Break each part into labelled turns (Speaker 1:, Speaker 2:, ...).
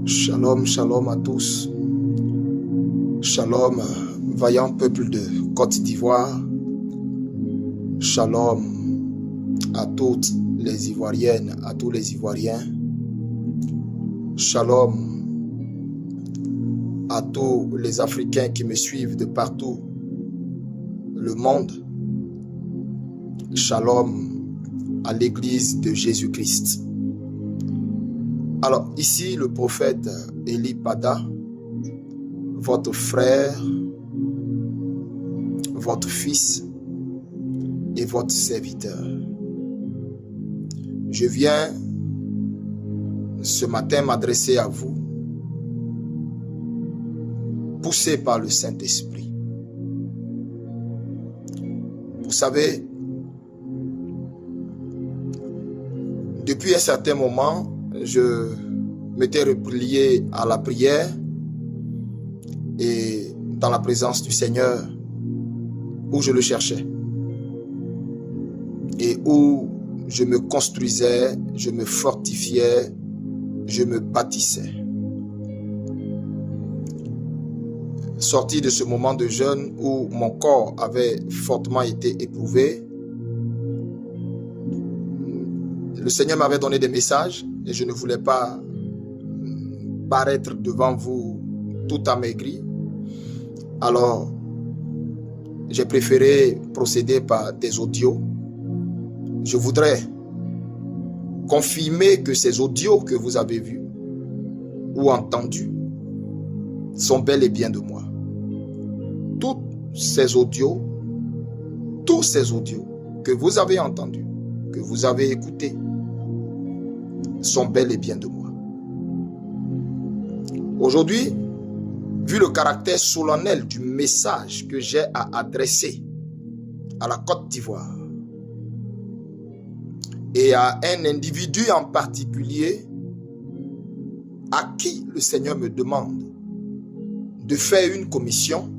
Speaker 1: Shalom, shalom à tous. Shalom, vaillant peuple de Côte d'Ivoire. Shalom à toutes les Ivoiriennes, à tous les Ivoiriens. Shalom à tous les Africains qui me suivent de partout le monde. Shalom à l'église de Jésus-Christ. Alors ici le prophète Eli Pada, votre frère, votre fils et votre serviteur. Je viens ce matin m'adresser à vous, poussé par le Saint-Esprit. Vous savez, depuis un certain moment, je m'étais replié à la prière et dans la présence du Seigneur où je le cherchais et où je me construisais, je me fortifiais, je me bâtissais. Sorti de ce moment de jeûne où mon corps avait fortement été éprouvé, le Seigneur m'avait donné des messages et je ne voulais pas paraître devant vous tout amaigri. Alors, j'ai préféré procéder par des audios. Je voudrais confirmer que ces audios que vous avez vus ou entendus sont bel et bien de moi. Tous ces audios que vous avez entendus, que vous avez écoutés, sont bel et bien de moi. Aujourd'hui, vu le caractère solennel du message que j'ai à adresser à la Côte d'Ivoire et à un individu en particulier à qui le Seigneur me demande de faire une commission,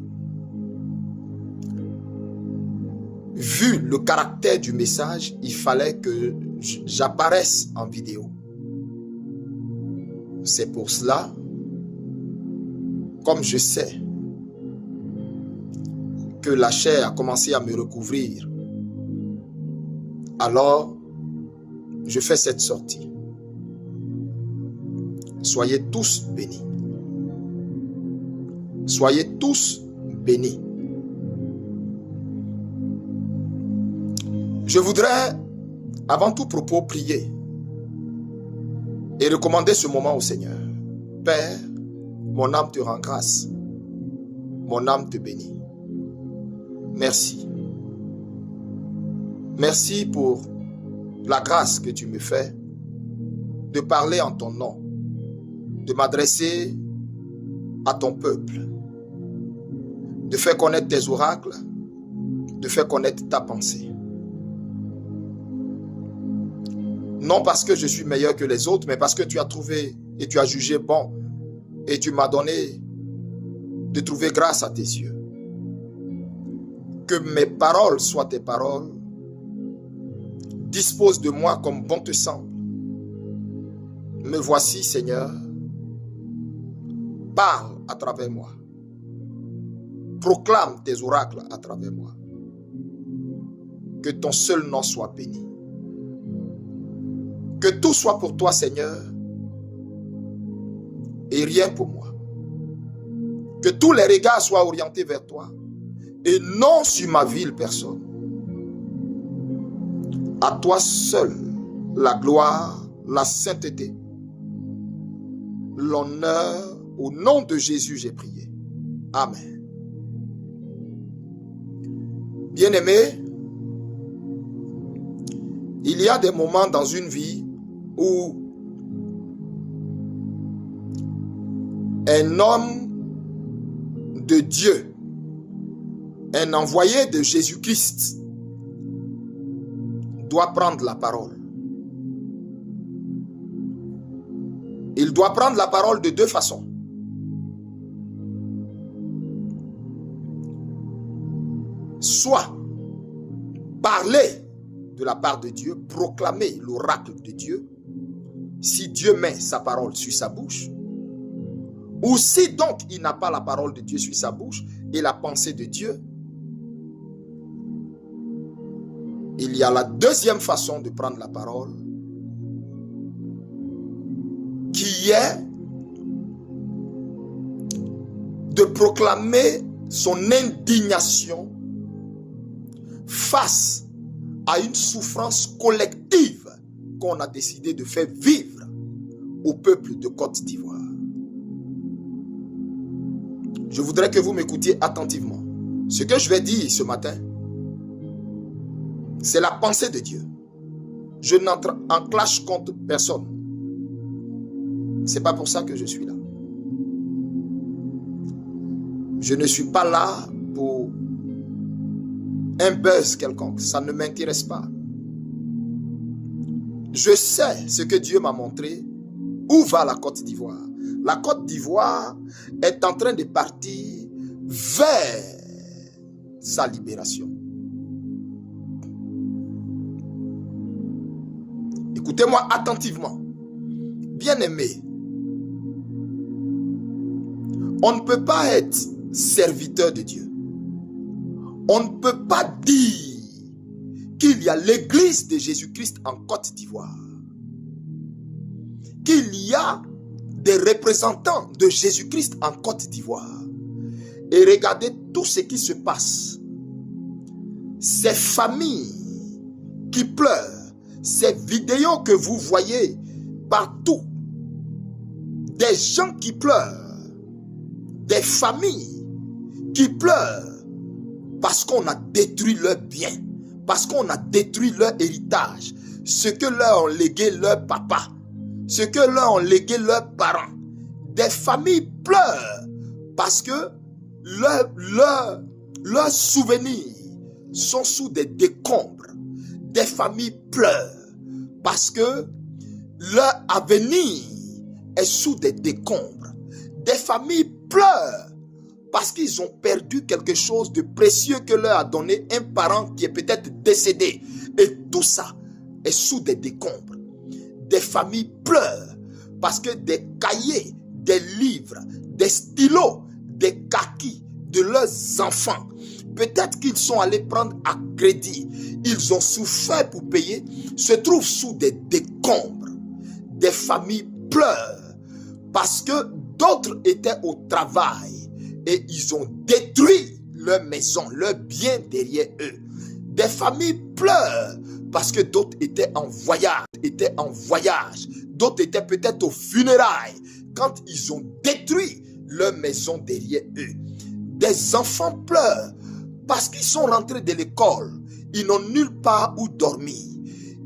Speaker 1: vu le caractère du message, il fallait que j'apparaisse en vidéo. C'est pour cela, comme je sais que la chair a commencé à me recouvrir, alors je fais cette sortie. Soyez tous bénis. Soyez tous bénis. Je voudrais, avant tout propos, prier et recommander ce moment au Seigneur. Père, mon âme te rend grâce. Mon âme te bénit. Merci. Merci pour la grâce que tu me fais de parler en ton nom, de m'adresser à ton peuple, de faire connaître tes oracles, de faire connaître ta pensée. Non parce que je suis meilleur que les autres, mais parce que tu as trouvé et tu as jugé bon et tu m'as donné de trouver grâce à tes yeux. Que mes paroles soient tes paroles. Dispose de moi comme bon te semble. Me voici, Seigneur. Parle à travers moi. Proclame tes oracles à travers moi. Que ton seul nom soit béni. Que tout soit pour toi, Seigneur, et rien pour moi. Que tous les regards soient orientés vers toi et non sur ma ville personne. À toi seul la gloire, la sainteté, l'honneur. Au nom de Jésus, j'ai prié. Amen. Bien-aimés, il y a des moments dans une vie où un homme de Dieu, un envoyé de Jésus-Christ, doit prendre la parole. Il doit prendre la parole de deux façons. Soit parler de la part de Dieu, proclamer l'oracle de Dieu, si Dieu met sa parole sur sa bouche, ou si donc il n'a pas la parole de Dieu sur sa bouche et la pensée de Dieu, il y a la deuxième façon de prendre la parole, qui est de proclamer son indignation face à une souffrance collective qu'on a décidé de faire vivre au peuple de Côte d'Ivoire. Je voudrais que vous m'écoutiez attentivement. Ce que je vais dire ce matin, c'est la pensée de Dieu. Je n'entre en clash contre personne. C'est pas pour ça que je suis là. Je ne suis pas là pour un buzz quelconque. Ça ne m'intéresse pas. Je sais ce que Dieu m'a montré. Où va la Côte d'Ivoire? La Côte d'Ivoire est en train de partir vers sa libération. Écoutez-moi attentivement. Bien-aimés, on ne peut pas être serviteur de Dieu. On ne peut pas dire qu'il y a l'église de Jésus-Christ en Côte d'Ivoire, qu'il y a des représentants de Jésus-Christ en Côte d'Ivoire, et regardez tout ce qui se passe. Ces familles qui pleurent, ces vidéos que vous voyez partout, des gens qui pleurent, des familles qui pleurent parce qu'on a détruit leurs biens, parce qu'on a détruit leur héritage, ce que leur ont légué leurs papas, ce que leur ont légué leurs parents. Des familles pleurent parce que leurs souvenirs sont sous des décombres. Des familles pleurent parce que leur avenir est sous des décombres. Des familles pleurent parce qu'ils ont perdu quelque chose de précieux que leur a donné un parent qui est peut-être décédé. Et tout ça est sous des décombres. Des familles pleurent parce que des cahiers, des livres, des stylos, des kakis de leurs enfants, peut-être qu'ils sont allés prendre à crédit, ils ont souffert pour payer, se trouvent sous des décombres. Des familles pleurent parce que d'autres étaient au travail et ils ont détruit leur maison, leurs biens derrière eux. Des familles pleurent parce que d'autres étaient en voyage, d'autres étaient peut-être aux funérailles quand ils ont détruit leur maison derrière eux. Des enfants pleurent parce qu'ils sont rentrés de l'école, ils n'ont nulle part où dormir.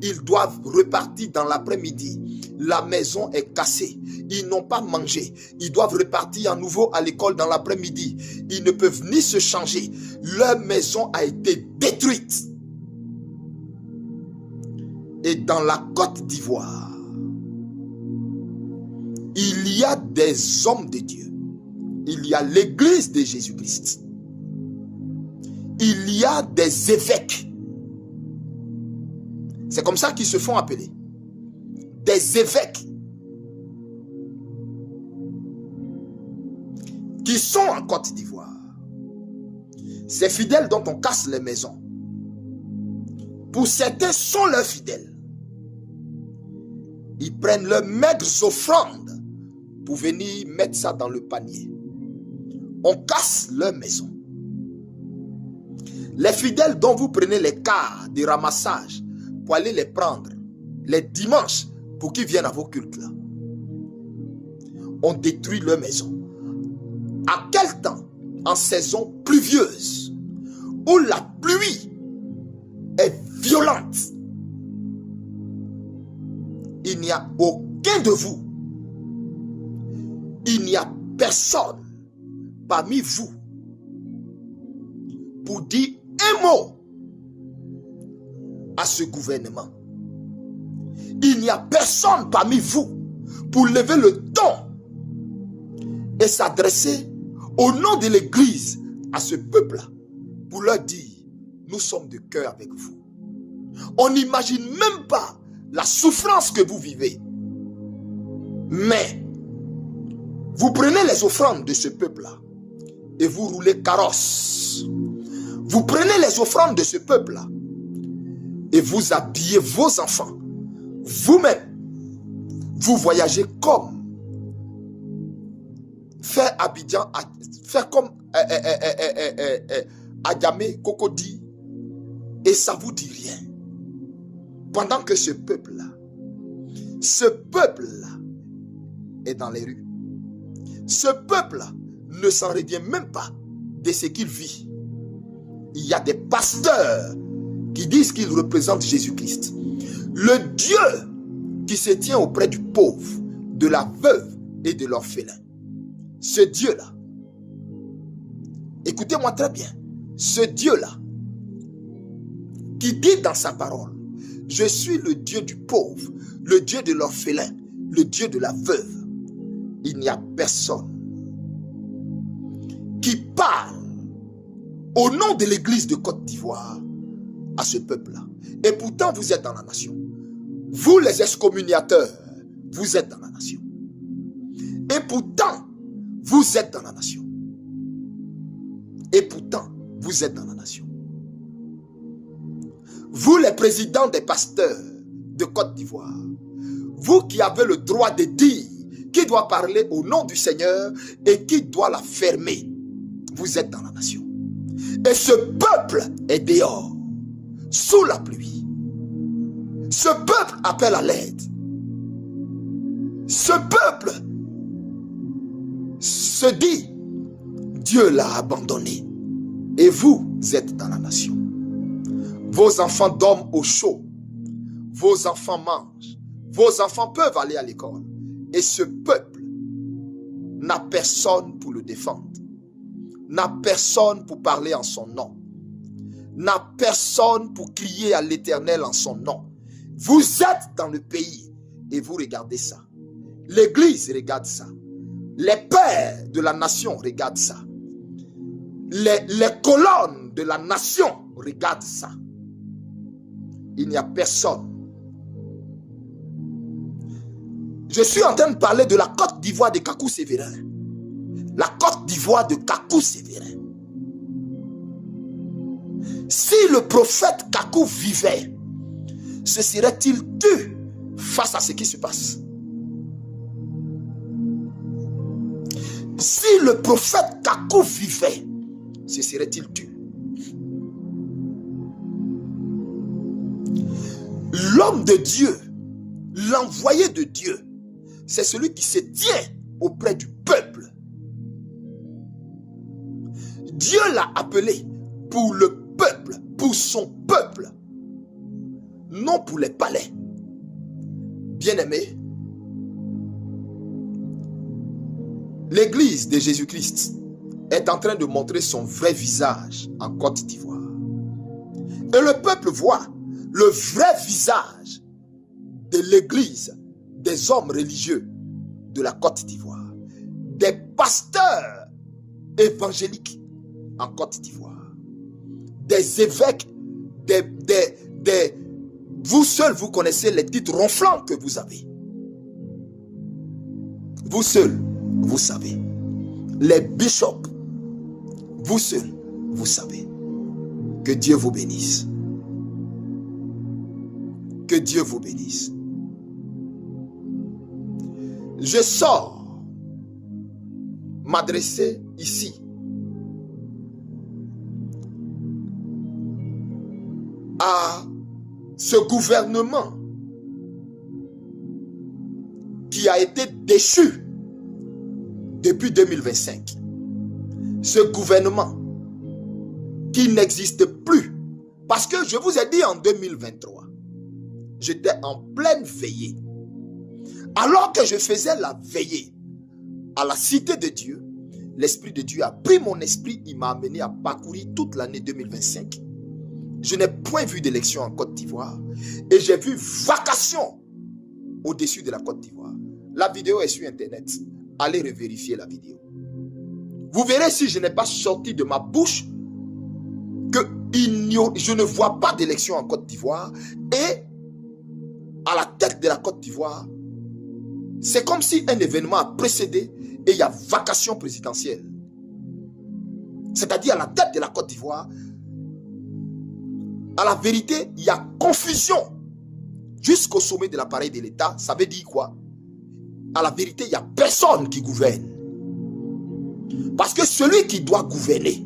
Speaker 1: Ils doivent repartir dans l'après-midi. La maison est cassée. Ils n'ont pas mangé. Ils doivent repartir à nouveau à l'école dans l'après-midi. Ils ne peuvent ni se changer. Leur maison a été détruite. Et dans la Côte d'Ivoire, il y a des hommes de Dieu. Il y a l'église de Jésus-Christ. Il y a des évêques. C'est comme ça qu'ils se font appeler. Des évêques qui sont en Côte d'Ivoire. Ces fidèles dont on casse les maisons, pour certains sont leurs fidèles. Ils prennent leurs maigres offrandes pour venir mettre ça dans le panier. On casse leur maison. Les fidèles dont vous prenez les cars de ramassage pour aller les prendre les dimanches pour qu'ils viennent à vos cultes là, on détruit leur maison. À quel temps? En saison pluvieuse, où la pluie est violente. Il n'y a aucun de vous, il n'y a personne parmi vous pour dire un mot à ce gouvernement. Il n'y a personne parmi vous pour lever le ton et s'adresser au nom de l'église à ce peuple-là pour leur dire, nous sommes de cœur avec vous. On n'imagine même pas la souffrance que vous vivez. Mais vous prenez les offrandes de ce peuple-là et vous roulez carrosse. Vous prenez les offrandes de ce peuple-là et vous habillez vos enfants. Vous-même, vous voyagez comme faire Abidjan, faire comme Adjamé, Cocody, et ça vous dit rien. Pendant que ce peuple-là est dans les rues. Ce peuple-là ne s'en revient même pas de ce qu'il vit. Il y a des pasteurs qui disent qu'ils représentent Jésus-Christ. Le Dieu qui se tient auprès du pauvre, de la veuve et de l'orphelin. Ce Dieu-là, écoutez-moi très bien, ce Dieu-là, qui dit dans sa parole, je suis le Dieu du pauvre, le Dieu de l'orphelin, le Dieu de la veuve. Il n'y a personne qui parle au nom de l'église de Côte d'Ivoire à ce peuple-là. Et pourtant, vous êtes dans la nation. Vous, les excommuniateurs, vous êtes dans la nation. Et pourtant, vous êtes dans la nation. Et pourtant, vous êtes dans la nation. Vous, les présidents des pasteurs de Côte d'Ivoire, vous qui avez le droit de dire qui doit parler au nom du Seigneur et qui doit la fermer, vous êtes dans la nation. Et ce peuple est dehors, sous la pluie. Ce peuple appelle à l'aide. Ce peuple se dit, Dieu l'a abandonné. Et vous êtes dans la nation. Vos enfants dorment au chaud. Vos enfants mangent. Vos enfants peuvent aller à l'école. Et ce peuple n'a personne pour le défendre. N'a personne pour parler en son nom. N'a personne pour crier à l'Éternel en son nom. Vous êtes dans le pays et vous regardez ça. L'église regarde ça. Les pères de la nation regardent ça. Les colonnes de la nation regardent ça. Il n'y a personne. Je suis en train de parler de la Côte d'Ivoire de Kakou Sévérin. La Côte d'Ivoire de Kakou Sévérin. Si le prophète Kakou vivait, se serait-il tu face à ce qui se passe? Si le prophète Kakou vivait, se serait-il tu? L'homme de Dieu, l'envoyé de Dieu, c'est celui qui se tient auprès du peuple. Dieu l'a appelé pour le peuple, pour son peuple, non pour les palais. Bien-aimés, l'église de Jésus-Christ est en train de montrer son vrai visage en Côte d'Ivoire. Et le peuple voit le vrai visage de l'église, des hommes religieux de la Côte d'Ivoire, des pasteurs évangéliques en Côte d'Ivoire, des évêques, vous seuls vous connaissez les titres ronflants que vous avez. Vous seuls, vous savez. Les bishops, vous seuls, vous savez. Que Dieu vous bénisse. Que Dieu vous bénisse. Je sors m'adresser ici à ce gouvernement qui a été déchu depuis 2025. Ce gouvernement qui n'existe plus. Parce que je vous ai dit en 2023, j'étais en pleine veillée. Alors que je faisais la veillée à la cité de Dieu, l'Esprit de Dieu a pris mon esprit, il m'a amené à parcourir toute l'année 2025. Je n'ai point vu d'élection en Côte d'Ivoire et j'ai vu vacation au-dessus de la Côte d'Ivoire. La vidéo est sur internet. Allez revérifier la vidéo. Vous verrez si je n'ai pas sorti de ma bouche que je ne vois pas d'élection en Côte d'Ivoire et à la tête de la Côte d'Ivoire, C'est comme si un événement a précédé et il y a vacation présidentielle. C'est-à-dire à la tête de la Côte d'Ivoire, à la vérité, il y a confusion jusqu'au sommet de l'appareil de l'État. Ça veut dire quoi? À la vérité, il n'y a personne qui gouverne. Parce que celui qui doit gouverner,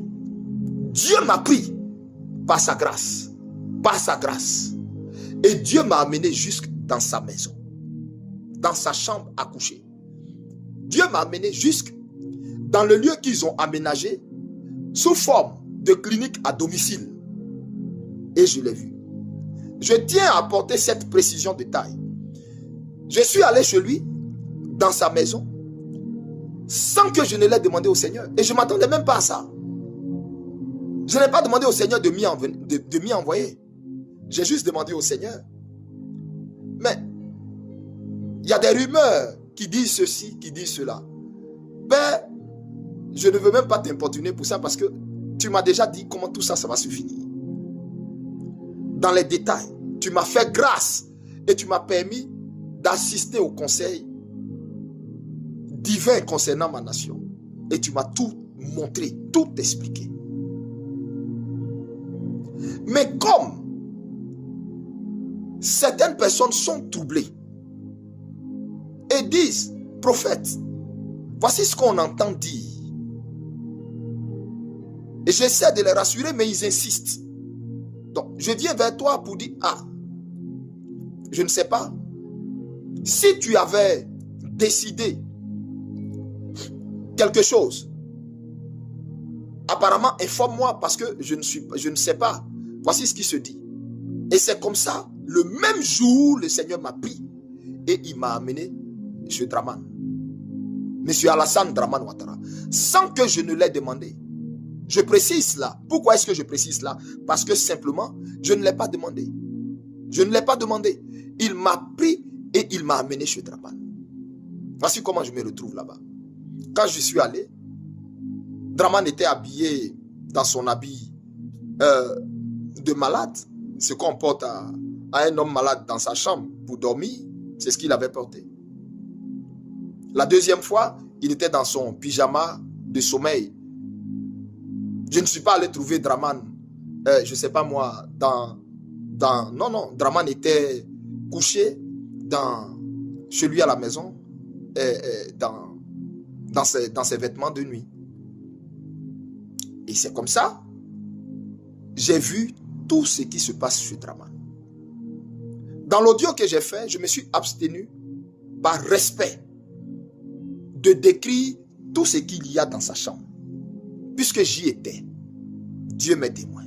Speaker 1: Dieu m'a pris par sa grâce. Par sa grâce. Et Dieu m'a amené jusque dans sa maison. Dans sa chambre à coucher. Dieu m'a amené jusque dans le lieu qu'ils ont aménagé sous forme de clinique à domicile. Et je l'ai vu. Je tiens à apporter cette précision de taille. Je suis allé chez lui, dans sa maison, sans que je ne l'ai demandé au Seigneur. Et je ne m'attendais même pas à ça. Je n'ai pas demandé au Seigneur de m'y envoyer. J'ai juste demandé au Seigneur. Mais il y a des rumeurs qui disent ceci, qui disent cela. Ben, je ne veux même pas t'importuner pour ça parce que tu m'as déjà dit comment tout ça, ça va se finir. Dans les détails, tu m'as fait grâce et tu m'as permis d'assister au conseil divin concernant ma nation. Et tu m'as tout montré, tout expliqué. Mais comme certaines personnes sont troublées et disent, prophète, voici ce qu'on entend dire. Et j'essaie de les rassurer, mais ils insistent. Donc, je viens vers toi pour dire, ah, je ne sais pas. Si tu avais décidé quelque chose, apparemment, informe-moi parce que je ne sais pas. Voici ce qui se dit. Et c'est comme ça, le même jour, le Seigneur m'a pris et il m'a amené M. Dramane. M. Alassane Dramane Ouattara. Sans que je ne l'ai demandé. Je précise là. Pourquoi est-ce que je précise là? Parce que simplement, je ne l'ai pas demandé. Je ne l'ai pas demandé. Il m'a pris et il m'a amené chez Dramane. Voici comment je me retrouve là-bas. Quand je suis allé, Dramane était habillé dans son habit de malade. Ce qu'on porte à un homme malade dans sa chambre pour dormir, c'est ce qu'il avait porté. La deuxième fois, il était dans son pyjama de sommeil. Je ne suis pas allé trouver Dramane, je ne sais pas moi, non, Dramane était couché chez lui à la maison, dans ses vêtements de nuit. Et c'est comme ça, j'ai vu tout ce qui se passe chez Dramane. Dans l'audio que j'ai fait, je me suis abstenu par respect de décrire tout ce qu'il y a dans sa chambre. Puisque j'y étais, Dieu m'est témoin.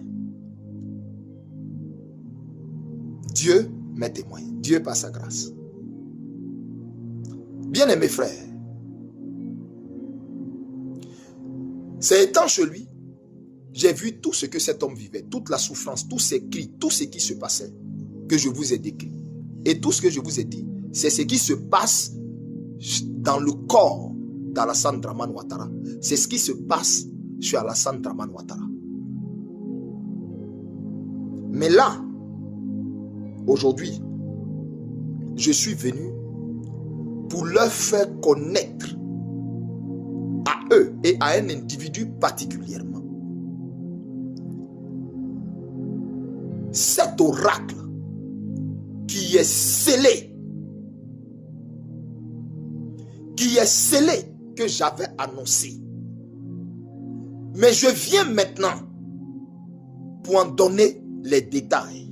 Speaker 1: Dieu m'est témoin. Dieu par sa grâce. Bien-aimés frères, c'est étant chez lui, j'ai vu tout ce que cet homme vivait, toute la souffrance, tous ses cris, tout ce qui se passait, que je vous ai décrit. Et tout ce que je vous ai dit, c'est ce qui se passe dans le corps d'Alassane Dramane Ouattara. C'est ce qui se passe sur Alassane Dramane Ouattara. Mais là, aujourd'hui, je suis venu pour leur faire connaître à eux et à un individu particulièrement cet oracle qui est scellé, que j'avais annoncé. Mais je viens maintenant pour en donner les détails.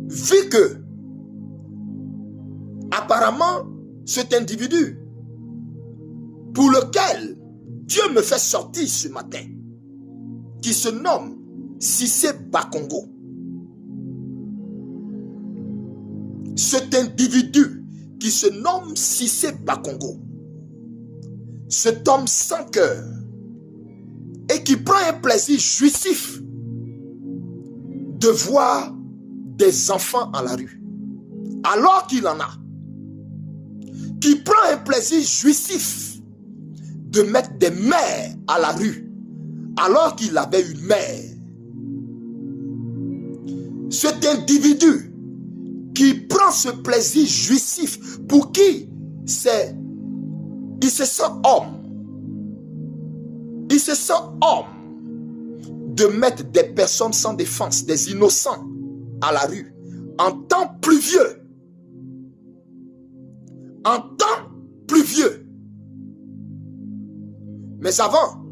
Speaker 1: Vu que, apparemment, cet individu pour lequel Dieu me fait sortir ce matin, qui se nomme Cissé Bakongo, cet individu qui se nomme Cissé Bakongo, cet homme sans cœur, et qui prend un plaisir jouissif de voir des enfants à la rue, alors qu'il en a, qui prend un plaisir jouissif de mettre des mères à la rue, alors qu'il avait une mère. Cet individu qui prend ce plaisir jouissif, pour qui il se sent homme. Il se sent homme de mettre des personnes sans défense, des innocents à la rue, en temps pluvieux. En temps pluvieux. Mais avant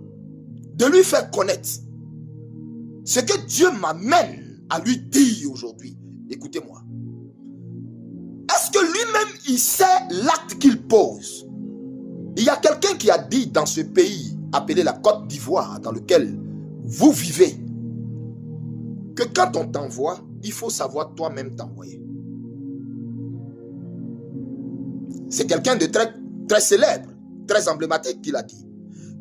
Speaker 1: de lui faire connaître ce que Dieu m'amène à lui dire aujourd'hui, écoutez-moi. Est-ce que lui-même, il sait l'acte qu'il pose? Il y a quelqu'un qui a dit dans ce pays appelé la Côte d'Ivoire, dans lequel vous vivez, que quand on t'envoie, il faut savoir toi-même t'envoyer. C'est quelqu'un de très, très célèbre, très emblématique qui l'a dit.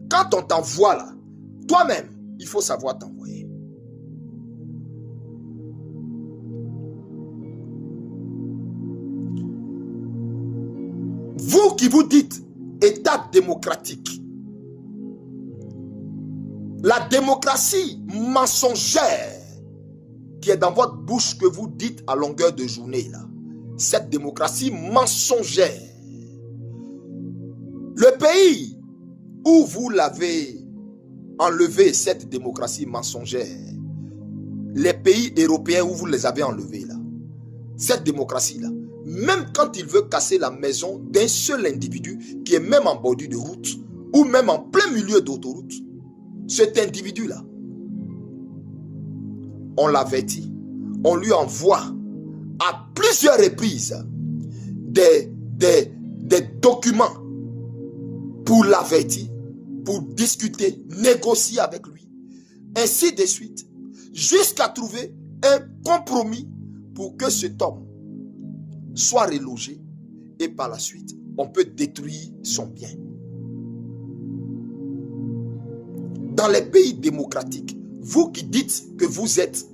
Speaker 1: Quand on t'envoie là, toi-même, il faut savoir t'envoyer. Vous qui vous dites État démocratique, la démocratie mensongère qui est dans votre bouche que vous dites à longueur de journée là, cette démocratie mensongère, le pays où vous l'avez enlevé, cette démocratie mensongère, les pays européens où vous les avez enlevés là, cette démocratie là, même quand il veut casser la maison d'un seul individu qui est même en bordure de route ou même en plein milieu d'autoroute, cet individu là, on l'avertit, on lui envoie à plusieurs reprises des documents pour l'avertir, pour discuter, négocier avec lui, ainsi de suite, jusqu'à trouver un compromis pour que cet homme soit relogé et par la suite, on peut détruire son bien. Dans les pays démocratiques, vous qui dites que vous êtes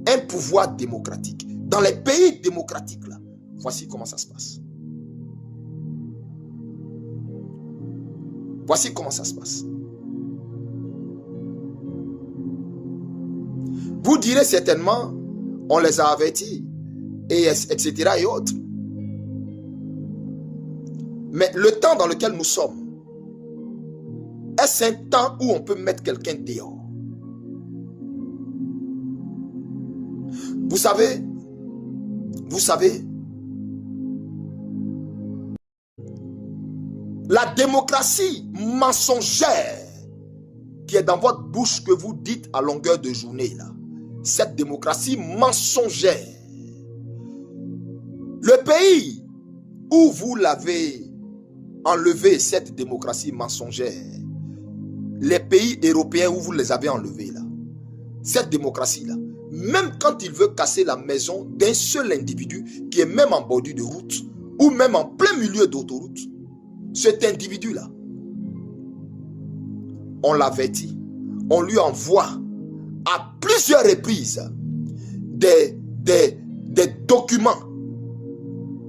Speaker 1: un pouvoir démocratique, dans les pays démocratiques là, voici comment ça se passe. Voici comment ça se passe. Vous direz certainement, on les a avertis, et etc. et autres. Mais le temps dans lequel nous sommes, est-ce un temps où on peut mettre quelqu'un dehors? Vous savez, la démocratie mensongère qui est dans votre bouche que vous dites à longueur de journée là, cette démocratie mensongère, le pays où vous l'avez enlevé, cette démocratie mensongère, les pays européens où vous les avez enlevés là, cette démocratie là, même quand il veut casser la maison d'un seul individu qui est même en bordure de route ou même en plein milieu d'autoroute, cet individu là, on l'avertit, on lui envoie à plusieurs reprises des documents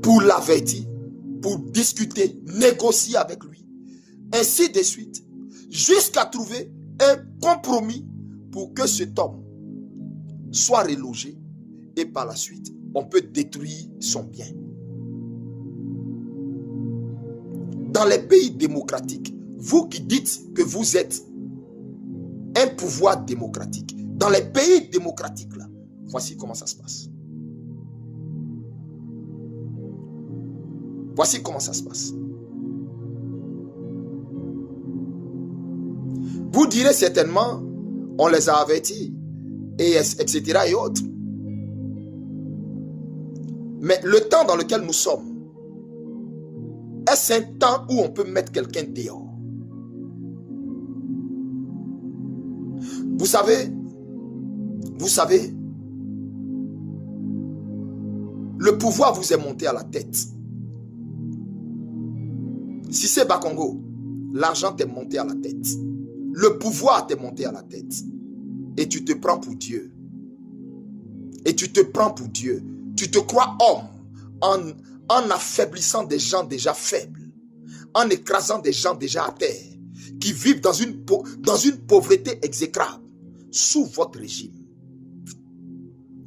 Speaker 1: pour l'avertir, pour discuter, négocier avec lui, ainsi de suite, jusqu'à trouver un compromis pour que cet homme soit relogé et par la suite, on peut détruire son bien. Dans les pays démocratiques, vous qui dites que vous êtes un pouvoir démocratique, dans les pays démocratiques là, voici comment ça se passe. Voici comment ça se passe. Vous direz certainement, on les a avertis, et etc. et autres. Mais le temps dans lequel nous sommes, est-ce un temps où on peut mettre quelqu'un dehors? Vous savez, le pouvoir vous est monté à la tête. Si c'est Bakongo, l'argent t'est monté à la tête. Le pouvoir t'est monté à la tête. Et tu te prends pour Dieu. Et tu te prends pour Dieu. Tu te crois homme en affaiblissant des gens déjà faibles, en écrasant des gens déjà à terre, qui vivent dans une pauvreté exécrable sous votre régime.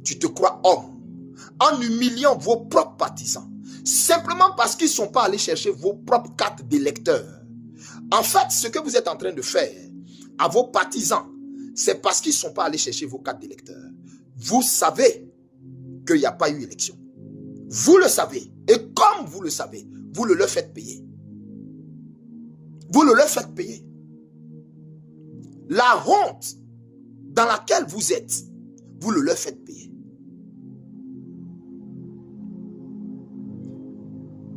Speaker 1: Tu te crois homme en humiliant vos propres partisans. Simplement parce qu'ils ne sont pas allés chercher vos propres cartes d'électeurs. En fait, ce que vous êtes en train de faire à vos partisans, c'est parce qu'ils ne sont pas allés chercher vos cartes d'électeurs. Vous savez qu'il n'y a pas eu élection. Vous le savez. Et comme vous le savez, vous le leur faites payer. Vous le leur faites payer. La honte dans laquelle vous êtes, vous le leur faites payer.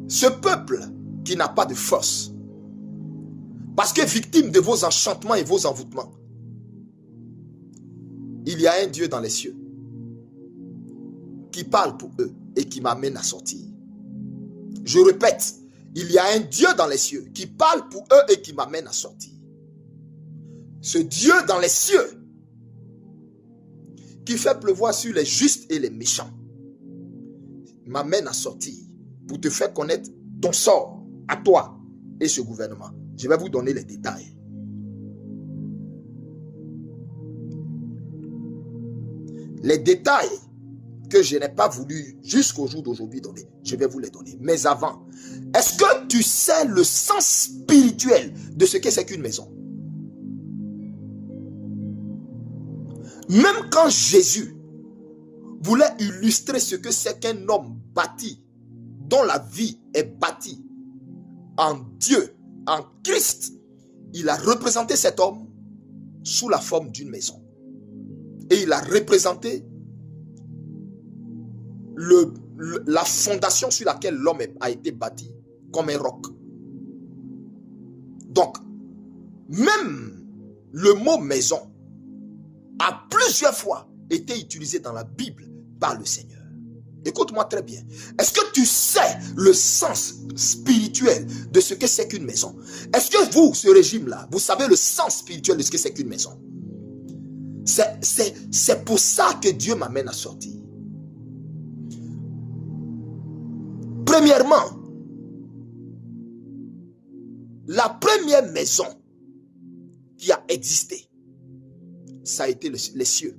Speaker 1: Ce peuple qui n'a pas de force, parce que victime de vos enchantements et vos envoûtements, il y a un Dieu dans les cieux qui parle pour eux et qui m'amène à sortir. Je répète, il y a un Dieu dans les cieux qui parle pour eux et qui m'amène à sortir. Ce Dieu dans les cieux qui fait pleuvoir sur les justes et les méchants m'amène à sortir pour te faire connaître ton sort à toi et ce gouvernement. Je vais vous donner les détails. Les détails que je n'ai pas voulu jusqu'au jour d'aujourd'hui donner, je vais vous les donner. Mais avant, est-ce que tu sais le sens spirituel de ce que c'est qu'une maison? Même quand Jésus voulait illustrer ce que c'est qu'un homme bâti, dont la vie est bâtie en Dieu, en Christ, il a représenté cet homme sous la forme d'une maison. Et il a représenté la fondation sur laquelle l'homme a été bâti comme un roc. Donc, même le mot maison a plusieurs fois été utilisé dans la Bible par le Seigneur. Écoute-moi très bien. Est-ce que tu sais le sens spirituel de ce que c'est qu'une maison? Est-ce que vous, ce régime-là, vous savez le sens spirituel de ce que c'est qu'une maison? C'est pour ça que Dieu m'amène à sortir. Premièrement, la première maison qui a existé, ça a été les cieux.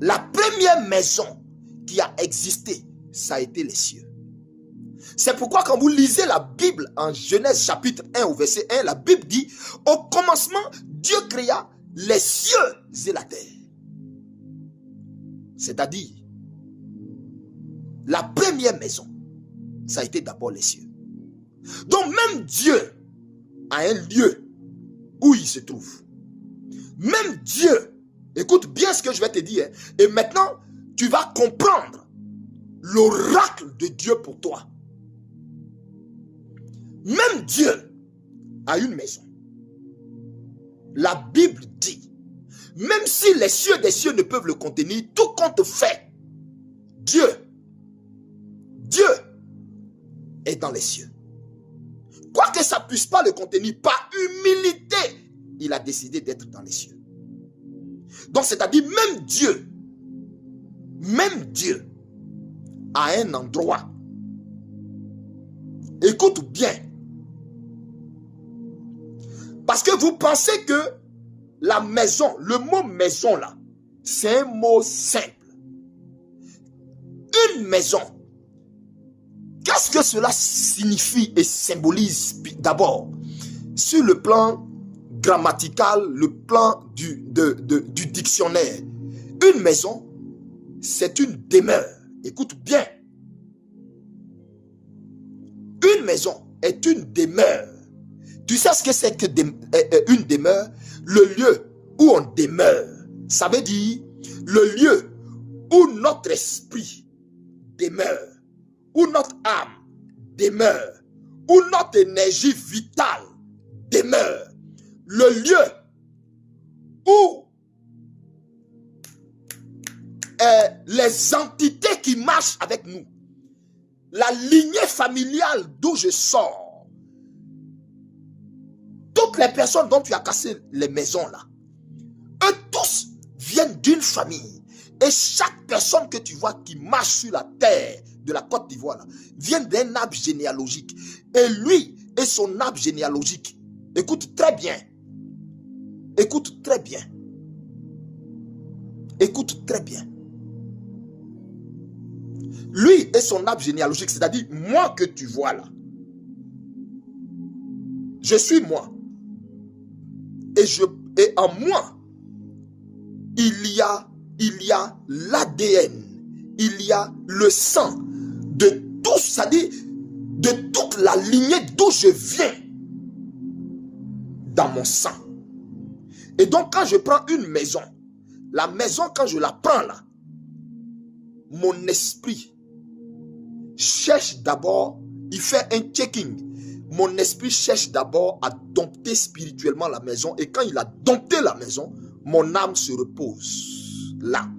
Speaker 1: La première maison qui a existé, ça a été les cieux. C'est pourquoi quand vous lisez la Bible en Genèse chapitre 1 au verset 1, la Bible dit, au commencement, Dieu créa les cieux et la terre. C'est-à-dire, la première maison, ça a été d'abord les cieux. Donc même Dieu a un lieu où il se trouve. Même Dieu, écoute bien ce que je vais te dire, et maintenant, tu vas comprendre l'oracle de Dieu pour toi. Même Dieu a une maison. La Bible dit, même si les cieux des cieux ne peuvent le contenir, tout compte fait, Dieu est dans les cieux. Quoique ça ne puisse pas le contenir, par humilité, il a décidé d'être dans les cieux. Donc c'est-à-dire même Dieu a un endroit. Écoute bien. Parce que vous pensez que la maison, le mot maison là, c'est un mot simple. Une maison, qu'est-ce que cela signifie et symbolise d'abord? Sur le plan grammatical, le plan du dictionnaire. Une maison, c'est une demeure. Écoute bien. Une maison est une demeure. Tu sais ce que c'est que une demeure? Le lieu où on demeure. Ça veut dire le lieu où notre esprit demeure, où notre âme demeure, où notre énergie vitale demeure. Le lieu où les entités qui marchent avec nous, la lignée familiale d'où je sors, toutes les personnes dont tu as cassé les maisons là, eux tous viennent d'une famille. Et chaque personne que tu vois qui marche sur la terre de la Côte d'Ivoire là, vient d'un arbre généalogique. Et lui et son arbre généalogique, écoute très bien. Écoute très bien. Écoute très bien. Lui et son arbre généalogique, c'est-à-dire moi que tu vois là. Je suis moi. Et en moi, il y a l'ADN, il y a le sang de tout, c'est-à-dire de toute la lignée d'où je viens dans mon sang. Et donc quand je prends une maison, la maison quand je la prends là, mon esprit cherche d'abord, il fait un checking. Mon esprit cherche d'abord à dompter spirituellement la maison. Et quand il a dompté la maison, mon âme se repose là.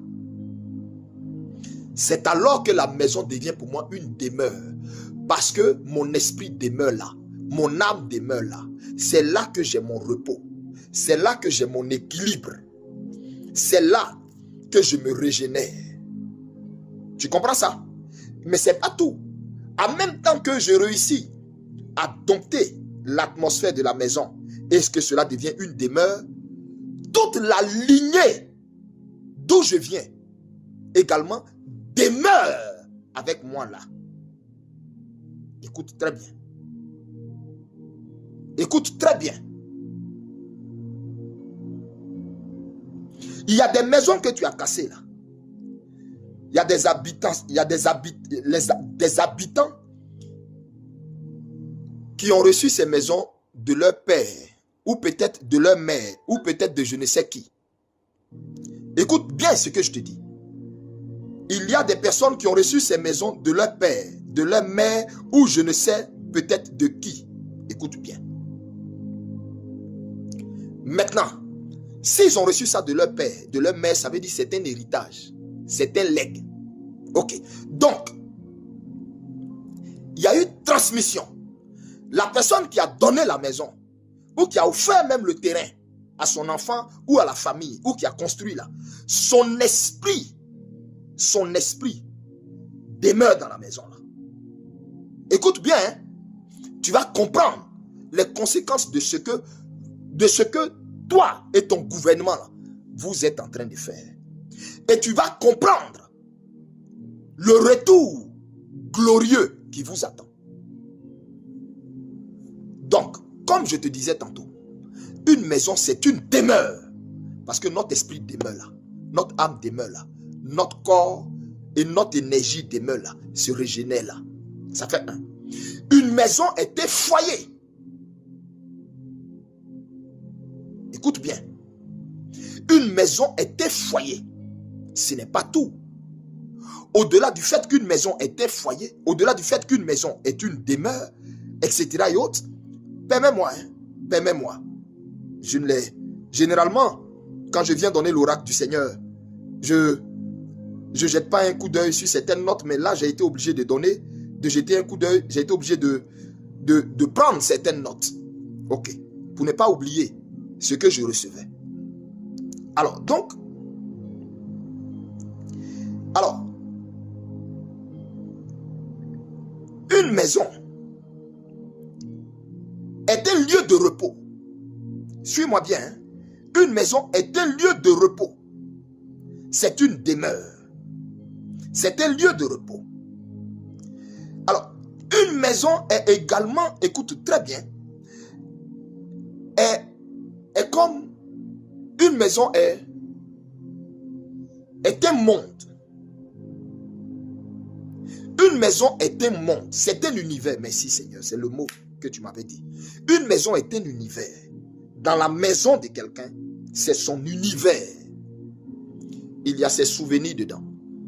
Speaker 1: C'est alors que la maison devient pour moi une demeure. Parce que mon esprit demeure là. Mon âme demeure là. C'est là que j'ai mon repos. C'est là que j'ai mon équilibre. C'est là que je me régénère. Tu comprends ça? Mais c'est pas tout. En même temps que je réussis à dompter l'atmosphère de la maison, est-ce que cela devient une demeure? Toute la lignée d'où je viens également demeure avec moi là. Écoute très bien. Écoute très bien. Il y a des maisons que tu as cassées là. Il y a des habitants, des habitants qui ont reçu ces maisons de leur père, ou peut-être de leur mère, ou peut-être de je ne sais qui. Écoute bien ce que je te dis. Il y a des personnes qui ont reçu ces maisons de leur père, de leur mère, ou je ne sais peut-être de qui. Écoute bien. Maintenant, s'ils ont reçu ça de leur père, de leur mère, ça veut dire que c'est un héritage. C'est un legs. Ok. Donc, il y a eu transmission. La personne qui a donné la maison, ou qui a offert même le terrain à son enfant ou à la famille, ou qui a construit là, son esprit demeure dans la maison là. Écoute bien, hein? Tu vas comprendre les conséquences de ce que toi et ton gouvernement là, vous êtes en train de faire. Et tu vas comprendre le retour glorieux qui vous attend. Donc, comme je te disais tantôt, une maison c'est une demeure. Parce que notre esprit demeure là. Notre âme demeure là. Notre corps et notre énergie demeure là. Se régénère là. Ça fait un. Une maison est un foyer. Écoute bien. Une maison est un foyer. Ce n'est pas tout. Au-delà du fait qu'une maison est un foyer, au-delà du fait qu'une maison est une demeure, etc. et autres, permets-moi, permets-moi. Généralement, quand je viens donner l'oracle du Seigneur, je jette pas un coup d'œil sur certaines notes, mais là, j'ai été obligé de jeter un coup d'œil, j'ai été obligé de prendre certaines notes. Ok. Pour ne pas oublier ce que je recevais. Alors, une maison est un lieu de repos. Suis-moi bien. Hein? Une maison est un lieu de repos. C'est une demeure. C'est un lieu de repos. Alors, une maison est également, écoute très bien, est comme une maison est un monde. Une maison est un monde, c'est un univers. Merci Seigneur, c'est le mot que tu m'avais dit. Une maison est un univers. Dans la maison de quelqu'un, c'est son univers. Il y a ses souvenirs dedans.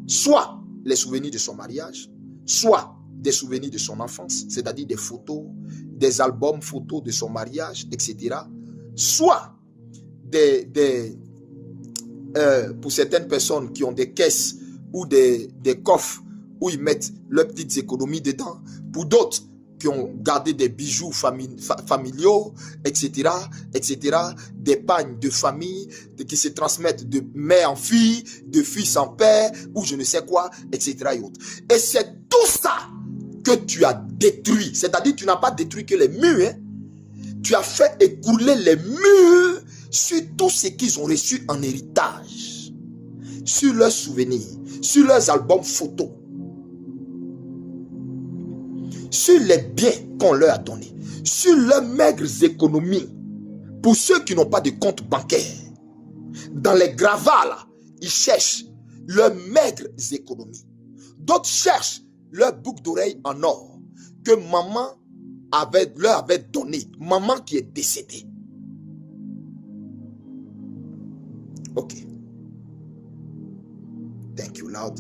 Speaker 1: Soit les souvenirs de son mariage, soit des souvenirs de son enfance, c'est-à-dire des photos, des albums photos de son mariage, etc. Soit pour certaines personnes qui ont des caisses ou des coffres où ils mettent leurs petites économies dedans. Pour d'autres qui ont gardé des bijoux familiaux, etc., etc., des pagnes de famille qui se transmettent de mère en fille, de fils en père, ou je ne sais quoi, etc. Et autres. Et c'est tout ça que tu as détruit. C'est-à-dire tu n'as pas détruit que les murs. Hein? Tu as fait écouler les murs sur tout ce qu'ils ont reçu en héritage. Sur leurs souvenirs, sur leurs albums photos. sur les biens qu'on leur a donnés, sur leurs maigres économies. Pour ceux qui n'ont pas de compte bancaire, dans les gravats là, ils cherchent leurs maigres économies. D'autres cherchent leur boucle d'oreille en or que maman leur avait donné, maman qui est décédée. Ok. Thank you, Lord.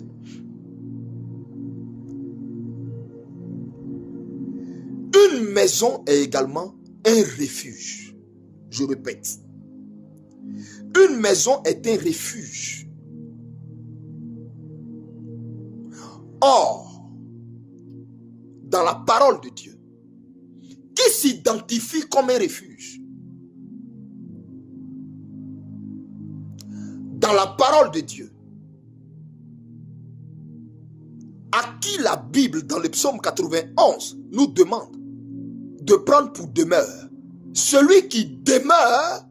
Speaker 1: Une maison est également un refuge. Je répète. Une maison est un refuge. Or, dans la parole de Dieu, qui s'identifie comme un refuge? Dans la parole de Dieu, à qui la Bible, dans le psaume 91, nous demande de prendre pour demeure? Celui qui demeure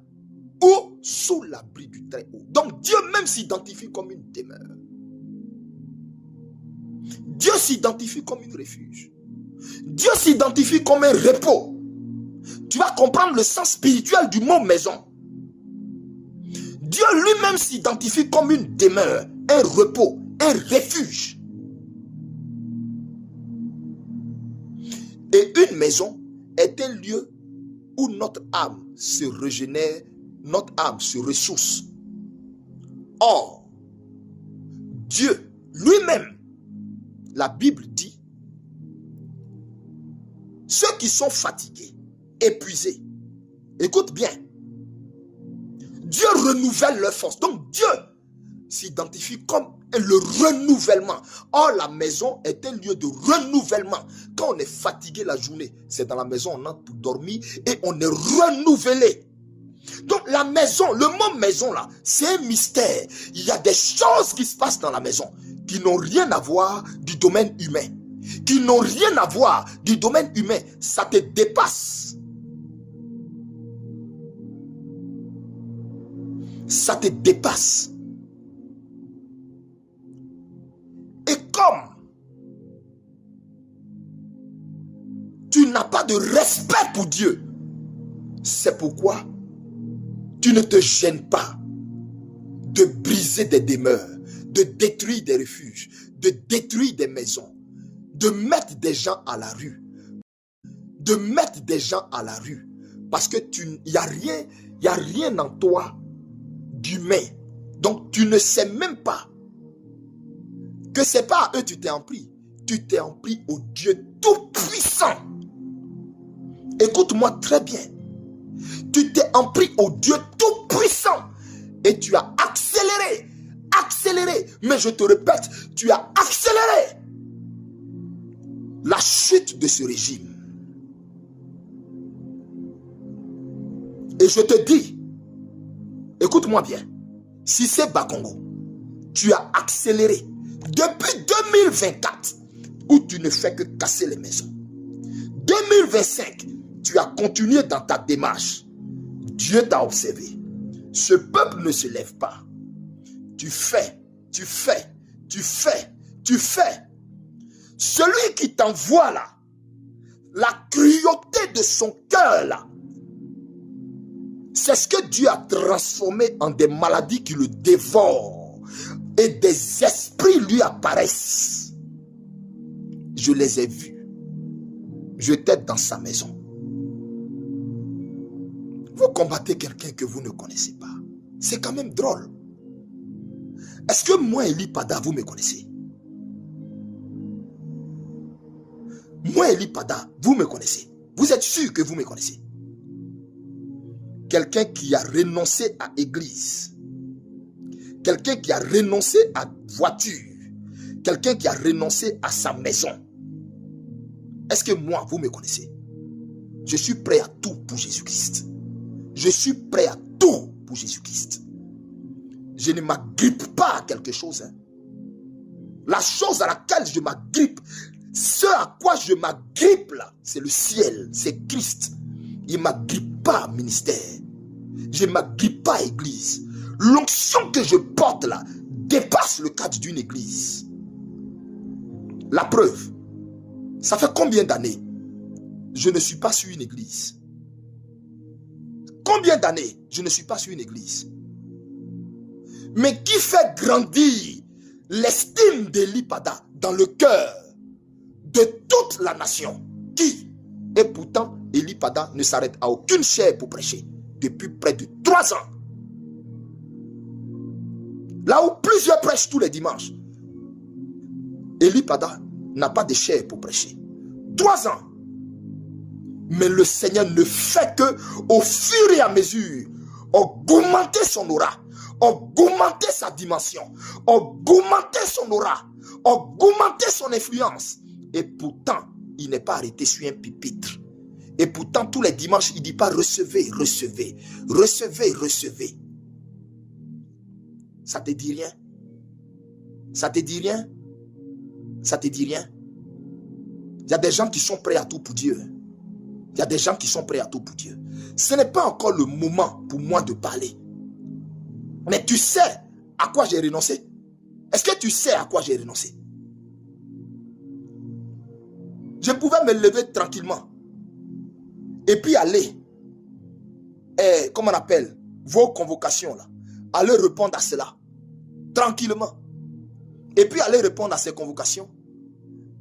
Speaker 1: ou sous l'abri du Très-Haut. Donc Dieu même s'identifie comme une demeure. Dieu s'identifie comme un refuge. Dieu s'identifie comme un repos. Tu vas comprendre le sens spirituel du mot maison. Dieu lui-même s'identifie comme une demeure, un repos, un refuge. Et une maison est un lieu où notre âme se régénère, notre âme se ressource. Or, Dieu lui-même, la Bible dit, ceux qui sont fatigués, épuisés, écoute bien, Dieu renouvelle leur force. Donc Dieu s'identifie comme le renouvellement. Or, la maison est un lieu de renouvellement. Quand on est fatigué la journée, c'est dans la maison, on entre pour dormir et on est renouvelé. Donc la maison, le mot maison là, c'est un mystère. Il y a des choses qui se passent dans la maison qui n'ont rien à voir du domaine humain. Qui n'ont rien à voir du domaine humain. Ça te dépasse. Ça te dépasse. Et comme tu n'as pas de respect pour Dieu, c'est pourquoi tu ne te gênes pas de briser des demeures, de détruire des refuges, de détruire des maisons, de mettre des gens à la rue. De mettre des gens à la rue. Parce que il n'y a rien en toi d'humain. Donc tu ne sais même pas que c'est pas à eux que tu t'es en pris. Tu t'es en pris au Dieu tout-puissant. Écoute-moi très bien. Tu t'es en pris au Dieu tout-puissant. Et tu as accéléré. Mais je te répète, tu as accéléré la chute de ce régime. Et je te dis, écoute-moi bien, si c'est Bakongo, tu as accéléré depuis 2024 où tu ne fais que casser les maisons. 2025, tu as continué dans ta démarche. Dieu t'a observé. Ce peuple ne se lève pas. Tu fais. Celui qui t'envoie là, la cruauté de son cœur là, c'est ce que Dieu a transformé en des maladies qui le dévorent. Et des esprits lui apparaissent. Je les ai vus. J'étais dans sa maison. Vous combattez quelqu'un que vous ne connaissez pas. C'est quand même drôle. Est-ce que moi, Eli Pada, vous me connaissez? Moi, Eli Pada, vous me connaissez? Vous êtes sûr que vous me connaissez? Quelqu'un qui a renoncé à église. Quelqu'un qui a renoncé à voiture. Quelqu'un qui a renoncé à sa maison. Est-ce que moi, vous me connaissez? Je suis prêt à tout pour Jésus-Christ. Je suis prêt à tout pour Jésus-Christ. Je ne m'agrippe pas à quelque chose. La chose à laquelle je m'agrippe, ce à quoi je m'agrippe là, c'est le ciel, c'est Christ. Il ne m'agrippe pas à ministère. Je ne m'agrippe pas à église. L'onction que je porte là dépasse le cadre d'une église. La preuve, Ça fait combien d'années je ne suis pas sur une église? Combien d'années je ne suis pas sur une église? Mais qui fait grandir l'estime d'Eli Pada dans le cœur de toute la nation? Qui? Et pourtant, Eli Pada ne s'arrête à aucune chaire pour prêcher depuis près de 3 ans. Là où plusieurs prêchent tous les dimanches, Eli Pada n'a pas de chair pour prêcher. 3 ans. Mais le Seigneur ne fait que, au fur et à mesure, augmenter son aura, augmenter sa dimension, augmenter son aura, augmenter son influence. Et pourtant, il n'est pas arrêté sur un pupitre. Et pourtant, tous les dimanches, il ne dit pas recevez, recevez, recevez, recevez. Ça te dit rien? Ça te dit rien? Ça te dit rien? Il y a des gens qui sont prêts à tout pour Dieu. Il y a des gens qui sont prêts à tout pour Dieu. Ce n'est pas encore le moment pour moi de parler. Mais tu sais à quoi j'ai renoncé? Est-ce que tu sais à quoi j'ai renoncé? Je pouvais me lever tranquillement et puis aller, comment on appelle, vos convocations là, aller répondre à cela, tranquillement. Et puis aller répondre à ces convocations.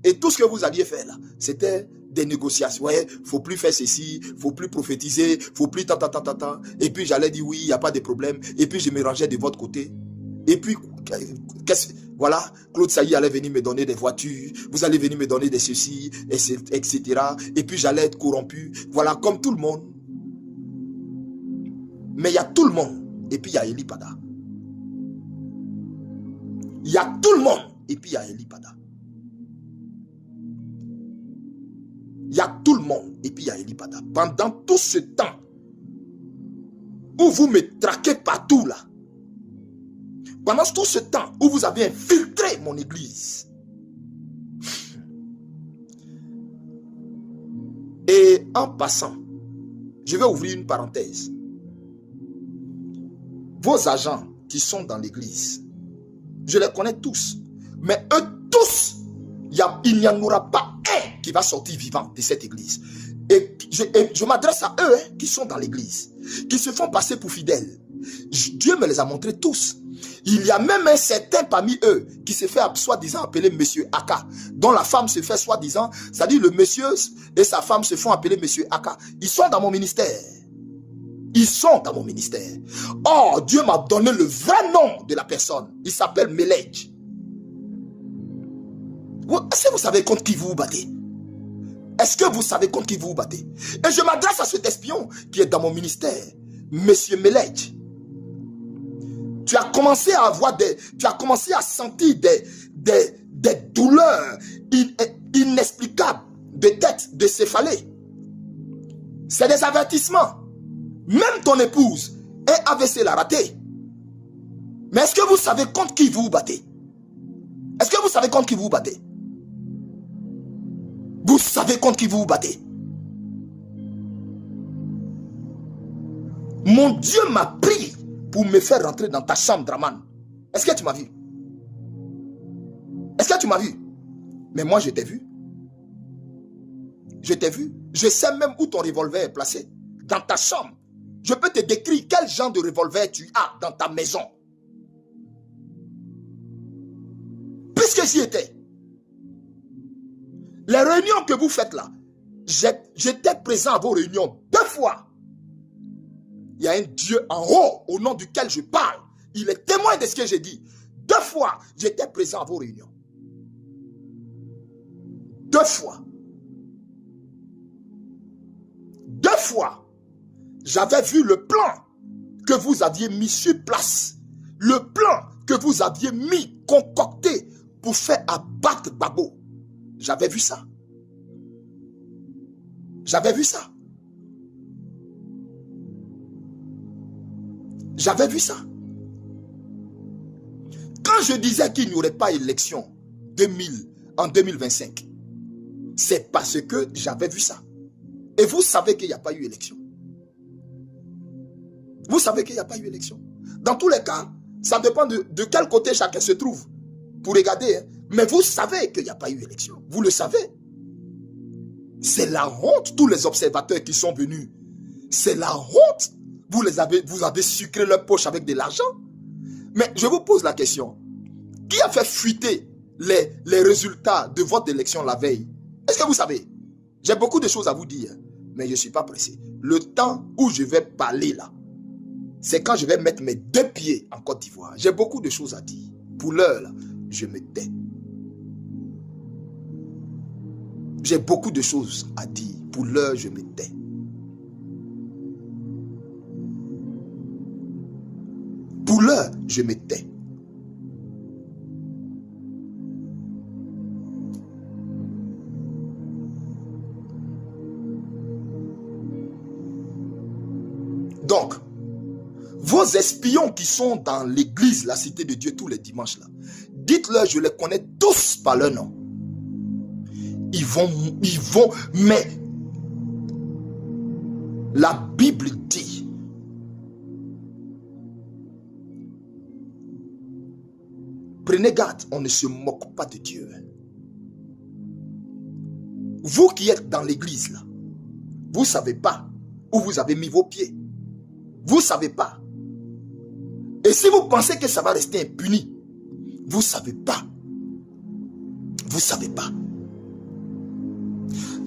Speaker 1: Et tout ce que vous alliez faire là, c'était des négociations. Ouais, faut plus faire ceci, faut plus prophétiser, faut plus tant. Et puis j'allais dire oui, il n'y a pas de problème. Et puis je me rangeais de votre côté. Et puis, voilà, Claude Sailly allait venir me donner des voitures, vous allez venir me donner des ceci, etc. Et puis j'allais être corrompu. Voilà, comme tout le monde. Mais il y a tout le monde. Et puis il y a Eli Pada. Il y a tout le monde. Et puis il y a Eli Pada. Il y a tout le monde. Et puis il y a Eli Pada. Pendant tout ce temps où vous me traquez partout là, pendant tout ce temps où vous avez infiltré mon église, et en passant, je vais ouvrir une parenthèse. Vos agents qui sont dans l'église, je les connais tous, mais eux tous, il n'y en aura pas un qui va sortir vivant de cette église. Et je m'adresse à eux qui sont dans l'église, qui se font passer pour fidèles. Dieu me les a montrés tous. Il y a même un certain parmi eux qui se fait soi-disant appeler Monsieur Aka, dont la femme se fait soi-disant, c'est-à-dire le monsieur et sa femme se font appeler Monsieur Aka. Ils sont dans mon ministère. Ils sont dans mon ministère. Or, Dieu m'a donné le vrai nom de la personne. Il s'appelle Melej. Est-ce que vous savez contre qui vous vous battez? Est-ce que vous savez contre qui vous vous battez? Et je m'adresse à cet espion qui est dans mon ministère, Monsieur Melej. Tu as commencé à avoir tu as commencé à sentir des douleurs inexplicables de tête, de céphalée. C'est des avertissements. Même ton épouse est AVC l'a raté. Mais est-ce que vous savez contre qui vous vous battez? Est-ce que vous savez contre qui vous vous battez? Vous savez contre qui vous vous battez? Mon Dieu m'a pris pour me faire rentrer dans ta chambre, Draman. Est-ce que tu m'as vu? Est-ce que tu m'as vu? Mais moi, je t'ai vu. Je t'ai vu. Je sais même où ton revolver est placé. Dans ta chambre. Je peux te décrire quel genre de revolver tu as dans ta maison. Puisque j'y étais. Les réunions que vous faites là, j'étais présent à vos réunions 2 fois. Il y a un Dieu en haut au nom duquel je parle. Il est témoin de ce que j'ai dit. 2 fois, j'étais présent à vos réunions. 2 fois. 2 fois, j'avais vu le plan que vous aviez mis sur place. Le plan que vous aviez mis, concocté pour faire abattre Babo. J'avais vu ça. J'avais vu ça. J'avais vu ça. Quand je disais qu'il n'y aurait pas élection en 2025, c'est parce que j'avais vu ça. Et vous savez qu'il n'y a pas eu élection. Vous savez qu'il n'y a pas eu élection. Dans tous les cas, ça dépend de quel côté chacun se trouve pour regarder. Hein. Mais vous savez qu'il n'y a pas eu élection. Vous le savez. C'est la honte, tous les observateurs qui sont venus. C'est la honte. Vous avez sucré leur poche avec de l'argent. Mais je vous pose la question. Qui a fait fuiter les résultats de votre élection la veille? Est-ce que vous savez? J'ai beaucoup de choses à vous dire, mais je ne suis pas pressé. Le temps où je vais parler là, c'est quand je vais mettre mes 2 pieds en Côte d'Ivoire. J'ai beaucoup de choses à dire. Pour l'heure, là, je me tais. J'ai beaucoup de choses à dire. Pour l'heure, je me tais. Pour l'heure, je me tais. Donc, vos espions qui sont dans l'église, la cité de Dieu, tous les dimanches là, dites-leur, je les connais tous par leur nom. Ils vont, mais la Bible dit, prenez garde, on ne se moque pas de Dieu. Vous qui êtes dans l'église là, vous ne savez pas où vous avez mis vos pieds. Vous ne savez pas. Et si vous pensez que ça va rester impuni, vous ne savez pas. Vous ne savez pas.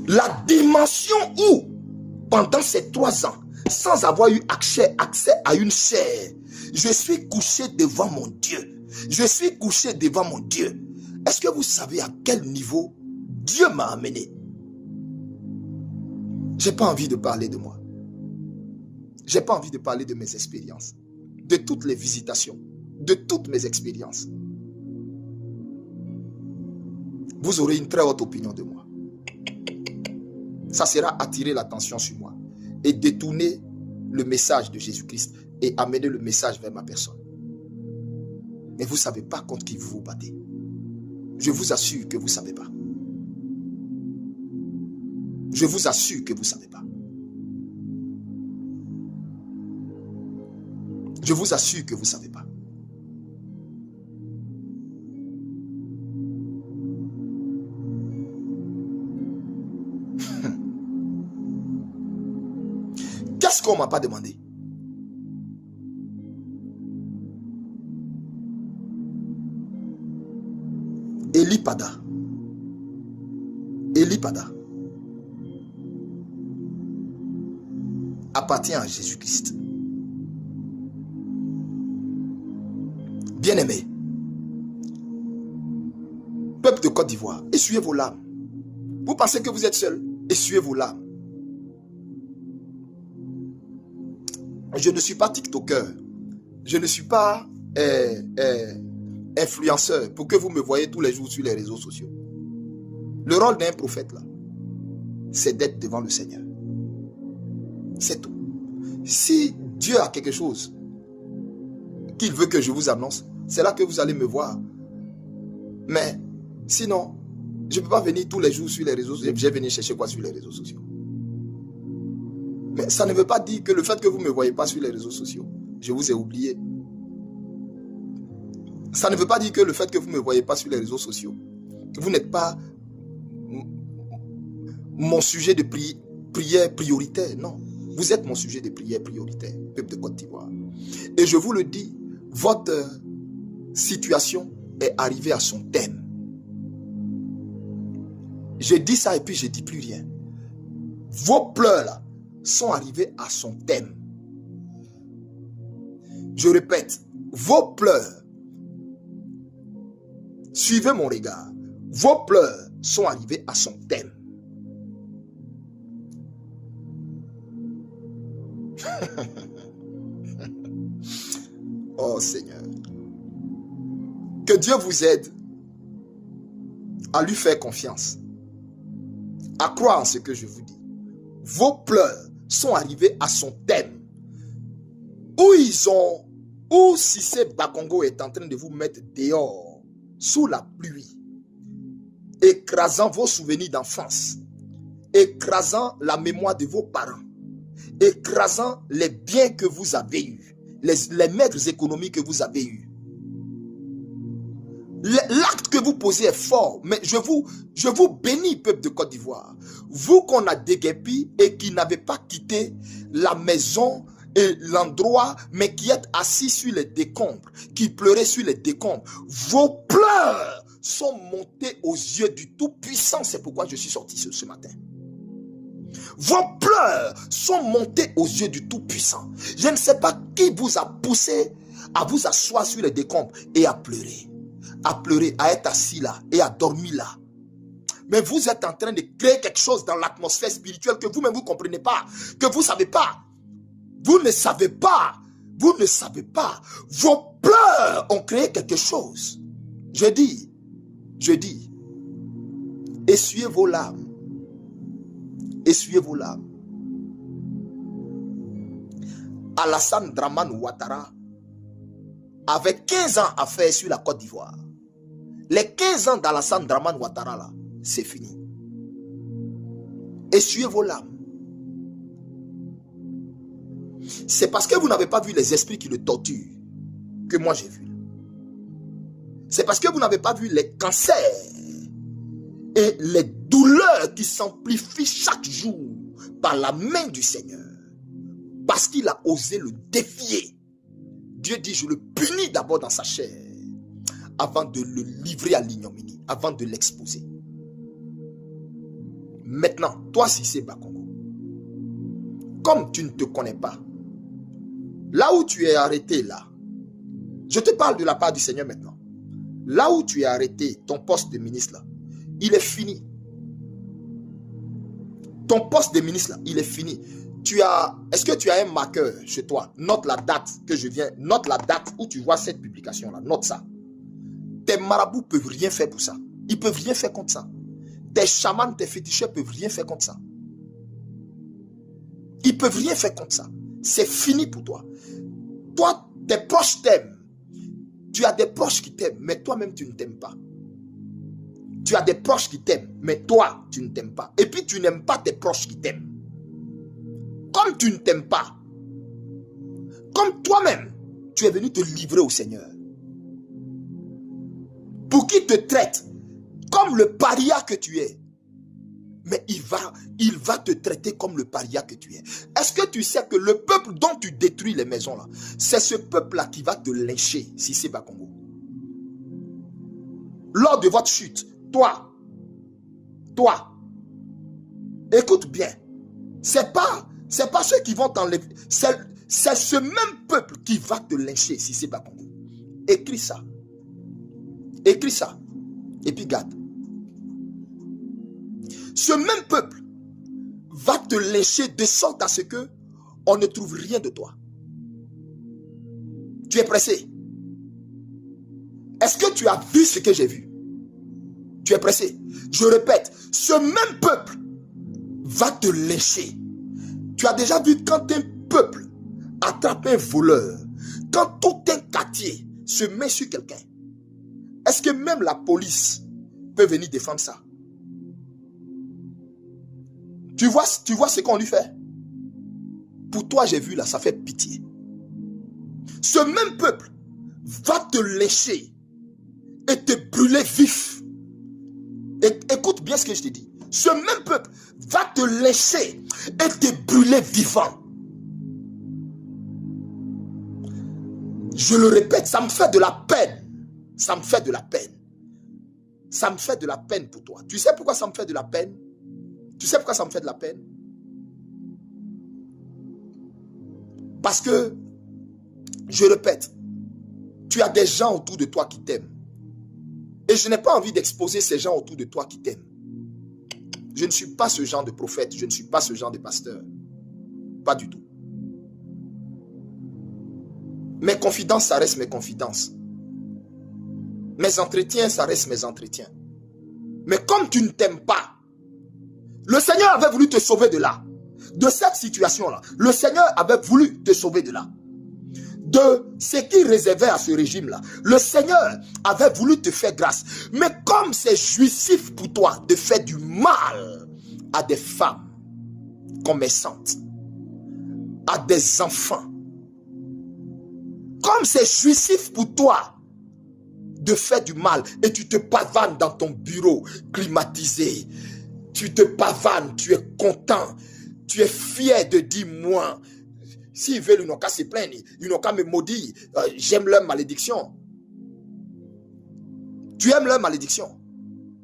Speaker 1: La dimension où, pendant ces 3 ans, sans avoir eu accès à une chair, je suis couché devant mon Dieu. Je suis couché devant mon Dieu. Est-ce que vous savez à quel niveau Dieu m'a amené? Je n'ai pas envie de parler de moi. Je n'ai pas envie de parler de mes expériences, de toutes les visitations, de toutes mes expériences. Vous aurez une très haute opinion de moi. Ça sera attirer l'attention sur moi et détourner le message de Jésus-Christ et amener le message vers ma personne. Mais vous ne savez pas contre qui vous vous battez. Je vous assure que vous ne savez pas. Je vous assure que vous ne savez pas. Je vous assure que vous ne savez pas. Qu'est-ce qu'on ne m'a pas demandé? Elipada appartient à Jésus-Christ. Bien-aimés, peuple de Côte d'Ivoire, essuyez vos larmes. Vous pensez que vous êtes seul? Essuyez vos larmes. Je ne suis pas TikToker. Je ne suis pas influenceur pour que vous me voyez tous les jours sur les réseaux sociaux. Le rôle d'un prophète, là, c'est d'être devant le Seigneur. C'est tout. Si Dieu a quelque chose qu'il veut que je vous annonce, c'est là que vous allez me voir. Mais sinon, je ne peux pas venir tous les jours sur les réseaux sociaux. Je vais venir chercher quoi sur les réseaux sociaux? Mais ça ne veut pas dire que le fait que vous ne me voyez pas sur les réseaux sociaux, je vous ai oublié. Ça ne veut pas dire que le fait que vous ne me voyez pas sur les réseaux sociaux, vous n'êtes pas mon sujet de prière prioritaire. Non, vous êtes mon sujet de prière prioritaire, peuple de Côte d'Ivoire. Et je vous le dis, votre situation est arrivée à son thème. Je dis ça et puis je ne dis plus rien. Vos pleurs là sont arrivés à son thème. Je répète, vos pleurs, suivez mon regard, vos pleurs sont arrivés à son thème. Oh Seigneur, que Dieu vous aide à lui faire confiance, à croire en ce que je vous dis. Vos pleurs sont arrivés à son thème. Ou si c'est Bakongo est en train de vous mettre dehors, sous la pluie, écrasant vos souvenirs d'enfance, écrasant la mémoire de vos parents, écrasant les biens que vous avez eus, les maigres économies que vous avez eues, l'acte que vous posez est fort, mais je vous bénis, peuple de Côte d'Ivoire. Vous qu'on a déguerpi et qui n'avez pas quitté la maison et l'endroit, mais qui êtes assis sur les décombres, qui pleurez sur les décombres. Vos pleurs sont montés aux yeux du Tout-Puissant. C'est pourquoi je suis sorti ce matin. Vos pleurs sont montés aux yeux du Tout-Puissant. Je ne sais pas qui vous a poussé à vous asseoir sur les décombres et à pleurer, à être assis là et à dormir là. Mais vous êtes en train de créer quelque chose dans l'atmosphère spirituelle que vous-même vous ne comprenez pas, que vous ne savez pas. Vous ne savez pas. Vous ne savez pas. Vos pleurs ont créé quelque chose. Je dis, essuyez vos larmes. Essuyez vos larmes. Alassane Dramane Ouattara avait 15 ans à faire sur la Côte d'Ivoire. Les 15 ans d'Alassane Dramane Ouattara là, c'est fini. Essuyez vos larmes. C'est parce que vous n'avez pas vu les esprits qui le torturent que moi j'ai vu. C'est parce que vous n'avez pas vu les cancers et les douleurs qui s'amplifient chaque jour par la main du Seigneur. Parce qu'il a osé le défier. Dieu dit, je le punis d'abord dans sa chair avant de le livrer à l'ignominie, avant de l'exposer. Maintenant, toi Cissé Bakongo, comme tu ne te connais pas, là où tu es arrêté là, je te parle de la part du Seigneur maintenant. Là où tu es arrêté, ton poste de ministre là, il est fini. Ton poste de ministre là, il est fini. Est-ce que tu as un marqueur chez toi? Note la date que je viens, note la date où tu vois cette publication là, note ça. Tes marabouts ne peuvent rien faire pour ça. Ils ne peuvent rien faire contre ça. Tes chamans, tes féticheurs ne peuvent rien faire contre ça. Ils ne peuvent rien faire contre ça. C'est fini pour toi. Toi, tes proches t'aiment. Tu as des proches qui t'aiment, mais toi-même, tu ne t'aimes pas. Tu as des proches qui t'aiment, mais toi, tu ne t'aimes pas. Et puis, tu n'aimes pas tes proches qui t'aiment. Comme tu ne t'aimes pas, comme toi-même, tu es venu te livrer au Seigneur. Pour qu'il te traite comme le paria que tu es. Mais il va te traiter comme le paria que tu es. Est-ce que tu sais que le peuple dont tu détruis les maisons là, c'est ce peuple-là qui va te lyncher, Cissé Bakongo. Lors de votre chute, toi, écoute bien, c'est pas ceux qui vont t'enlever, c'est ce même peuple qui va te lyncher, Cissé Bakongo. Écris ça, et puis garde. Ce même peuple va te lyncher de sorte à ce que on ne trouve rien de toi. Tu es pressé? Est-ce que tu as vu ce que j'ai vu? Tu es pressé? Je répète, ce même peuple va te lyncher. Tu as déjà vu quand un peuple attrape un voleur, quand tout un quartier se met sur quelqu'un, est-ce que même la police peut venir défendre ça? Tu vois ce qu'on lui fait? Pour toi, j'ai vu là, ça fait pitié. Ce même peuple va te lécher et te brûler vif. Et écoute bien ce que je te dis. Ce même peuple va te lécher et te brûler vivant. Je le répète, ça me fait de la peine. Ça me fait de la peine. Ça me fait de la peine pour toi. Tu sais pourquoi ça me fait de la peine? Tu sais pourquoi ça me fait de la peine? Parce que, je répète, tu as des gens autour de toi qui t'aiment. Et je n'ai pas envie d'exposer ces gens autour de toi qui t'aiment. Je ne suis pas ce genre de prophète, je ne suis pas ce genre de pasteur. Pas du tout. Mes confidences, ça reste mes confidences. Mes entretiens, ça reste mes entretiens. Mais comme tu ne t'aimes pas, le Seigneur avait voulu te sauver de là. De cette situation-là. Le Seigneur avait voulu te sauver de là. De ce qu'il réservait à ce régime-là. Le Seigneur avait voulu te faire grâce. Mais comme c'est jouissif pour toi de faire du mal à des femmes commerçantes, à des enfants, comme c'est jouissif pour toi de faire du mal et tu te pavanes dans ton bureau climatisé. Tu te pavanes, tu es content, tu es fier de dire moi. S'ils veulent, ils n'ont qu'à se plaindre, ils n'ont qu'à me maudire. J'aime leur malédiction. Tu aimes leur malédiction.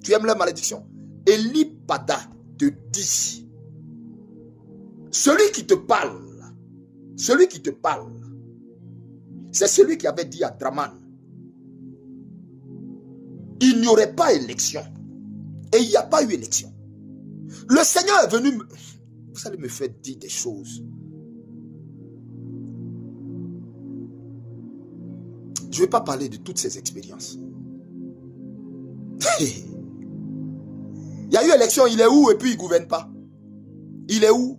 Speaker 1: Tu aimes leur malédiction. Eli Pada te dit, celui qui te parle, c'est celui qui avait dit à Draman, il n'y aurait pas élection. Et il n'y a pas eu élection. Le Seigneur est venu, vous allez me faire dire des choses. Je ne vais pas parler de toutes ces expériences. Il y a eu élection, il est où et puis il ne gouverne pas? Il est où?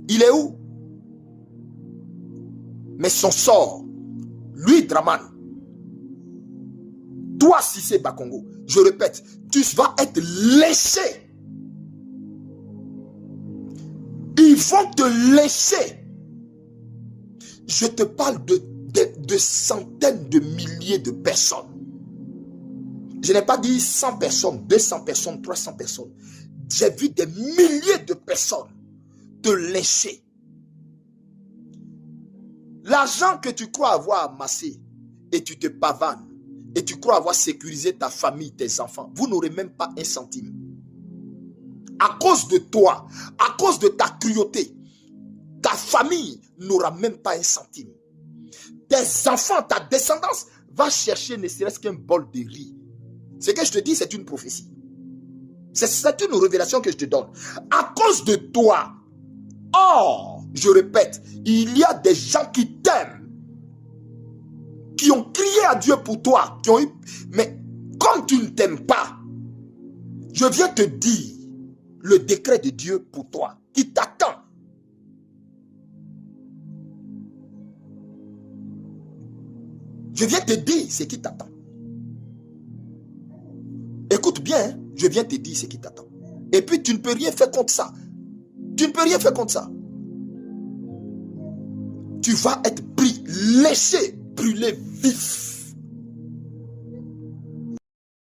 Speaker 1: Il est où? Mais son sort, lui Draman, toi Cissé Bakongo, je répète, tu vas être léché. Ils vont te lécher. Je te parle de centaines de milliers de personnes. Je n'ai pas dit 100 personnes, 200 personnes, 300 personnes. J'ai vu des milliers de personnes te lécher. L'argent que tu crois avoir amassé et tu te pavanes et tu crois avoir sécurisé ta famille, tes enfants, vous n'aurez même pas un centime. À cause de toi, à cause de ta cruauté, ta famille n'aura même pas un centime. Tes enfants, ta descendance va chercher ne serait-ce qu'un bol de riz. Ce que je te dis, c'est une prophétie. C'est une révélation que je te donne. À cause de toi, oh, je répète, il y a des gens qui t'aiment, qui ont crié à Dieu pour toi, qui ont eu, mais comme tu ne t'aimes pas, je viens te dire le décret de Dieu pour toi, qui t'attend. Je viens te dire ce qui t'attend. Écoute bien, hein? Je viens te dire ce qui t'attend. Et puis tu ne peux rien faire contre ça. Tu ne peux rien faire contre ça. Tu vas être pris, léché, brûlé vif.